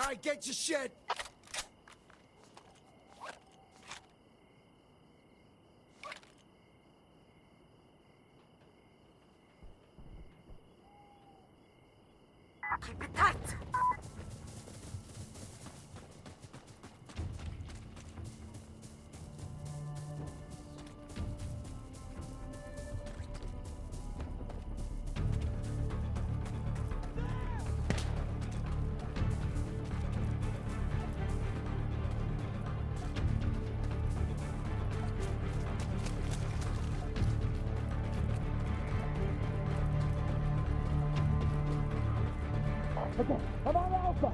right, get your shit. Keep it tight. Okay, I'm on Alpha.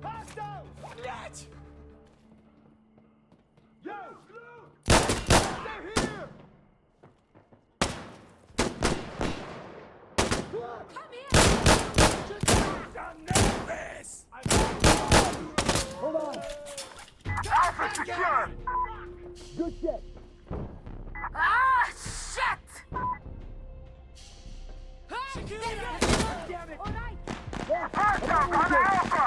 Hostiles! Блять! Yo! They're here! Come here. I'm nervous! Hold on. Alpha secure! Good shit. Ah, shit! Damn it! All right. Hostile on Alpha.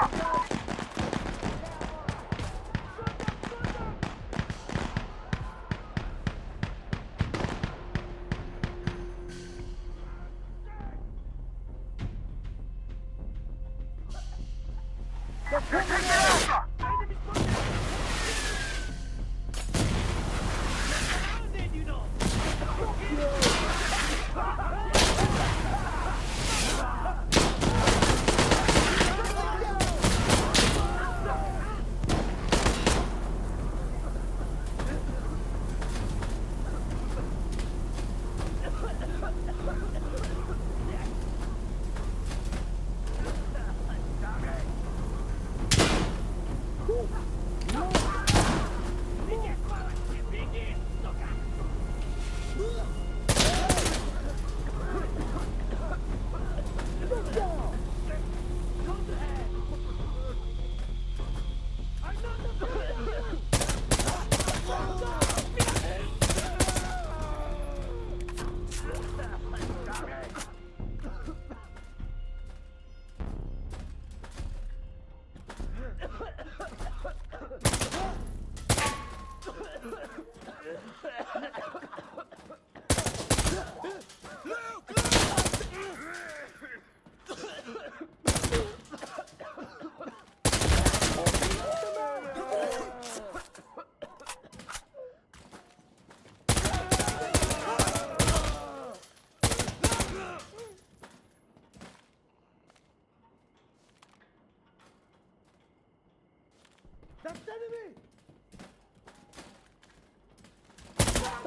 That's enemy!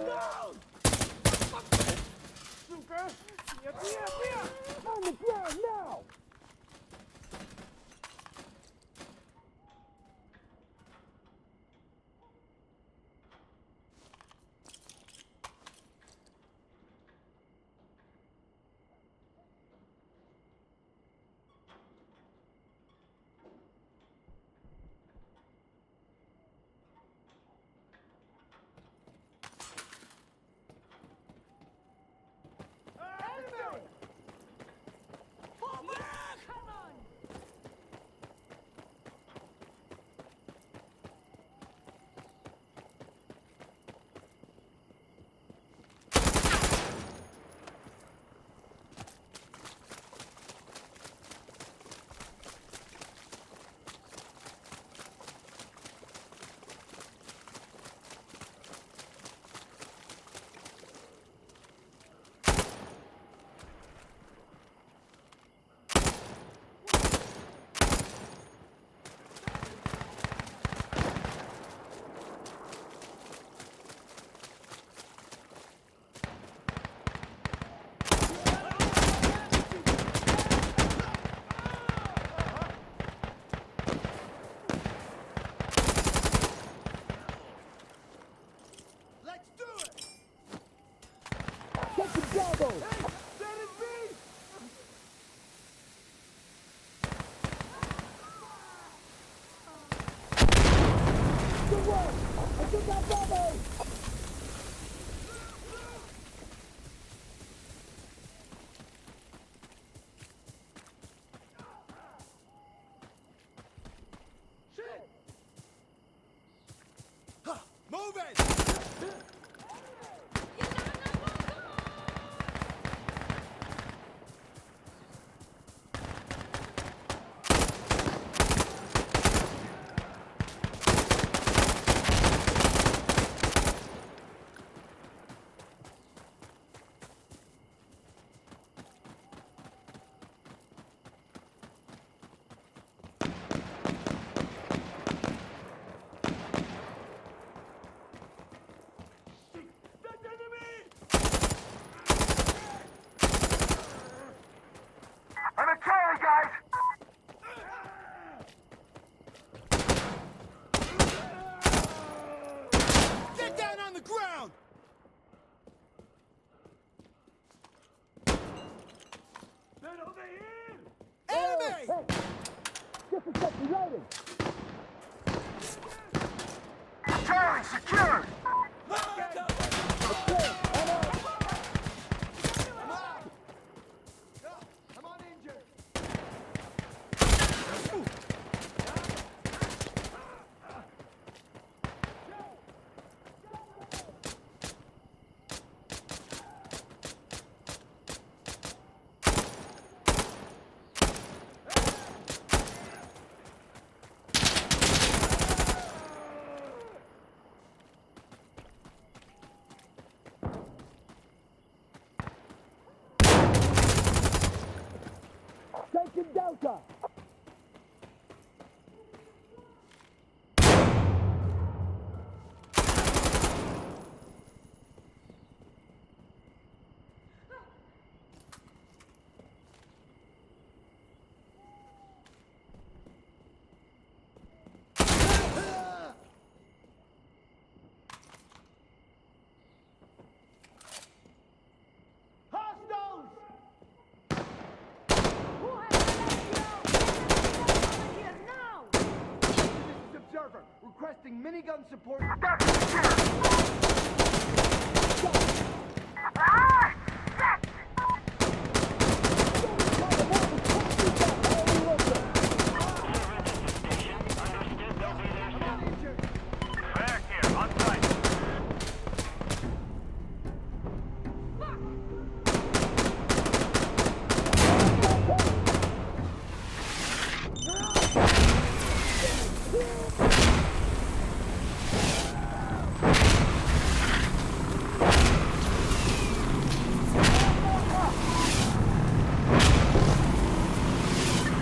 Down! Suka! Here! On the ground now! Get the Bravo! Good work! I took that Bravo! That's enemy! I'm a Charlie, guys! Get down on the ground! They're over here! Enemy! Hey! Just a second, reloading! Charlie, secured! I'm on injured. Taking Delta! Hostiles! Who has let you? Here now! This is Observer, requesting minigun support. That's secure! Ah! Shit! I'm on injured. Back here, on site.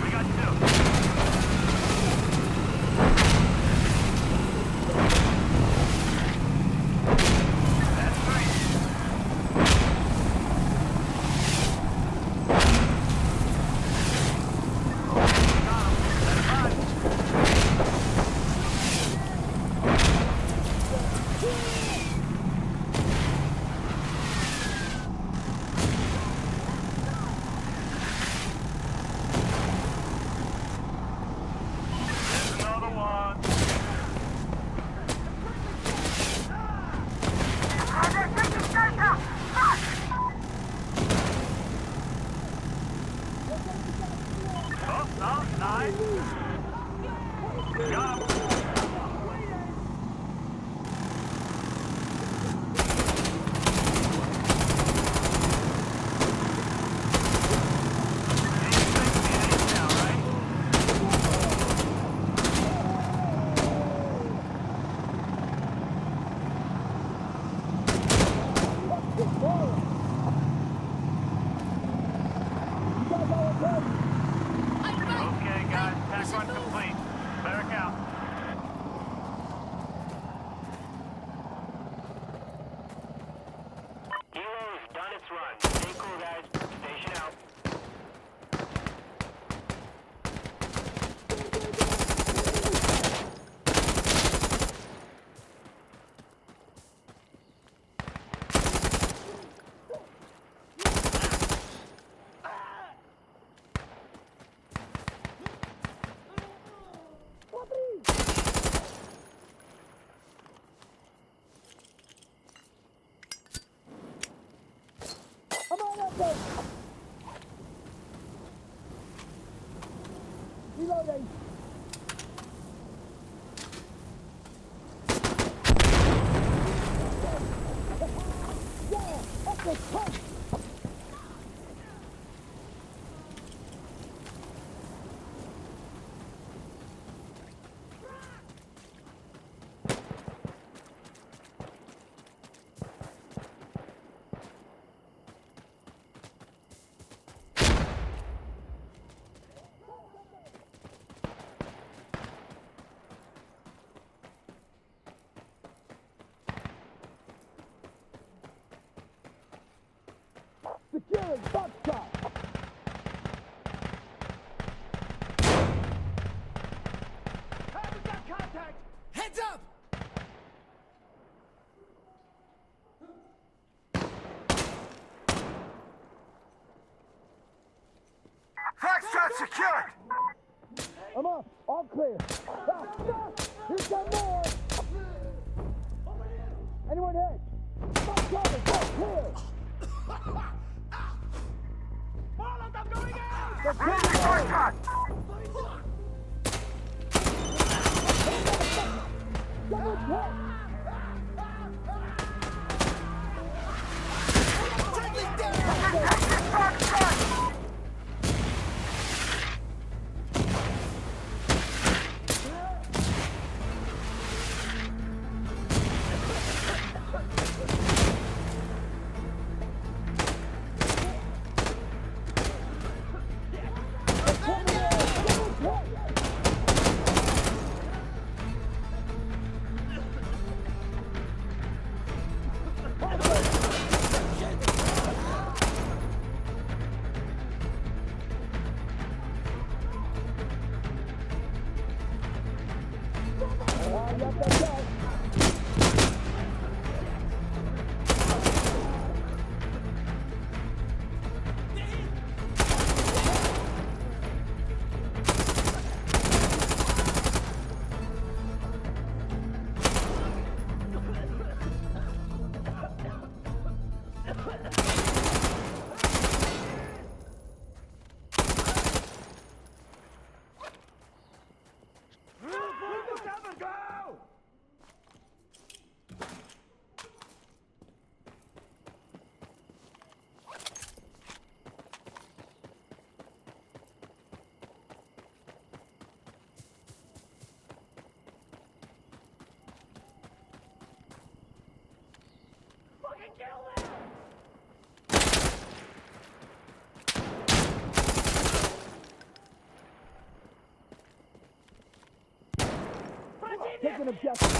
We got two. That's three. There's another one. They're taking Delta! Fuck! Oh, no, nice. Got him. Now, right? Okay, guys, tack run complete. Barrack out. Hero's done its run. Stay cool, guys. Station out. I'm on that boat! Reloading! Charlie, Foxtrot. Hey, we got contact! Heads up! Foxtrot secured! I'm up. All clear. Here's some more. Anyone hit? Foxtrot, go clear. Molotov going out! They're clear. Foxtrot! Someone's hit. Friendly down! Foxtrot! Yep, that's right. Go! Fucking kill them! Take an objective.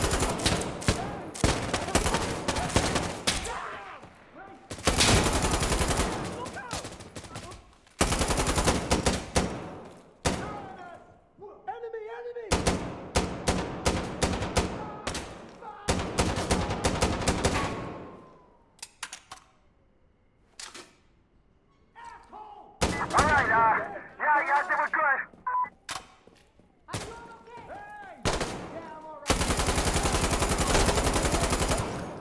Enemy, enemy! Alright, yeah, they were good. Are you all okay? Hey! Yeah, I'm alright.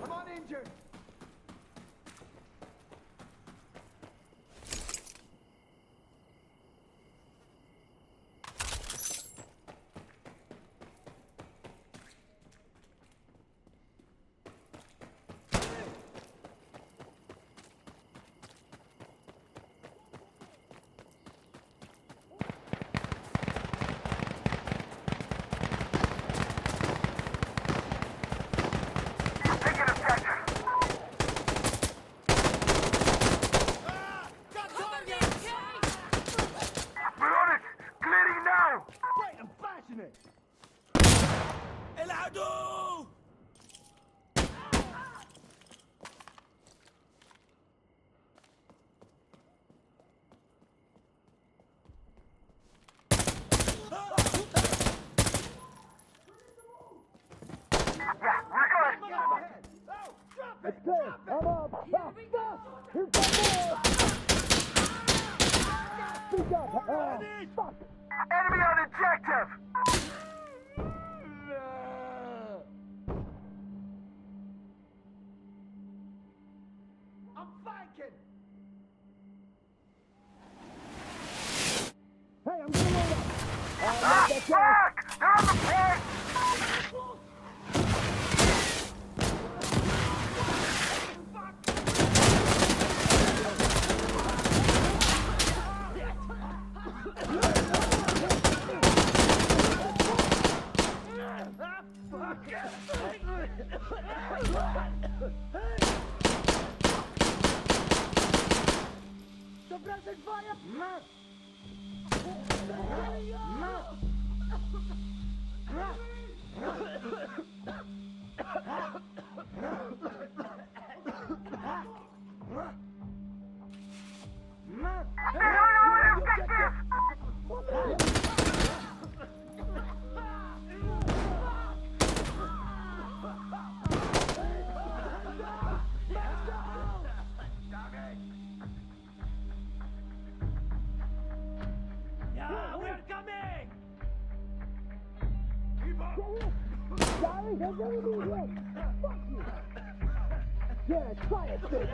I'm uninjured. Taking objective. Got Cover me, targets! okay? We're on it. Clearing now. Great, I'm flashing it. العدو! Yeah, we're good. It's clear. I'm up. Here's some more. Speak up. Fuck. Enemy on objective. I'm flanking. Hey, I'm getting over. Ah, That's it. fuck! They're on the peg. Suppressing fire. Sorry, there's enemy here. Fuck you. Yeah, try it, bitch.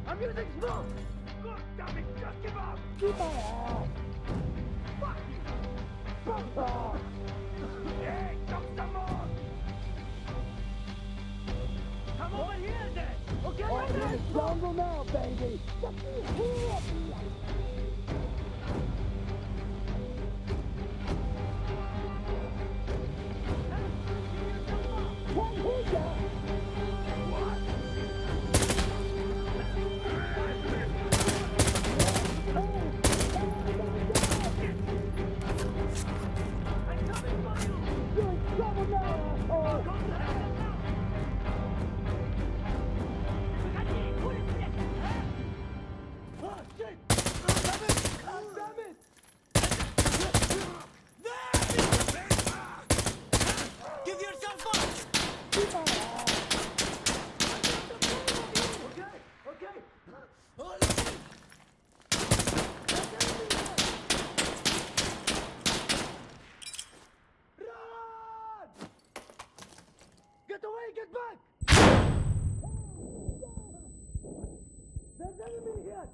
I'm using smoke! God damn it, just give up! Keep my ass. Fuck you! Fuck off. Hey, jump some more! Come over here then! Okay, Oh, you're in the jungle now, baby. One hit ya. You're in trouble now, asshole. Oh, shit! Damn it! Give yourself up! Keep my ass. Okay, okay! Oh, look. Run! Get away, get back! There's enemy here!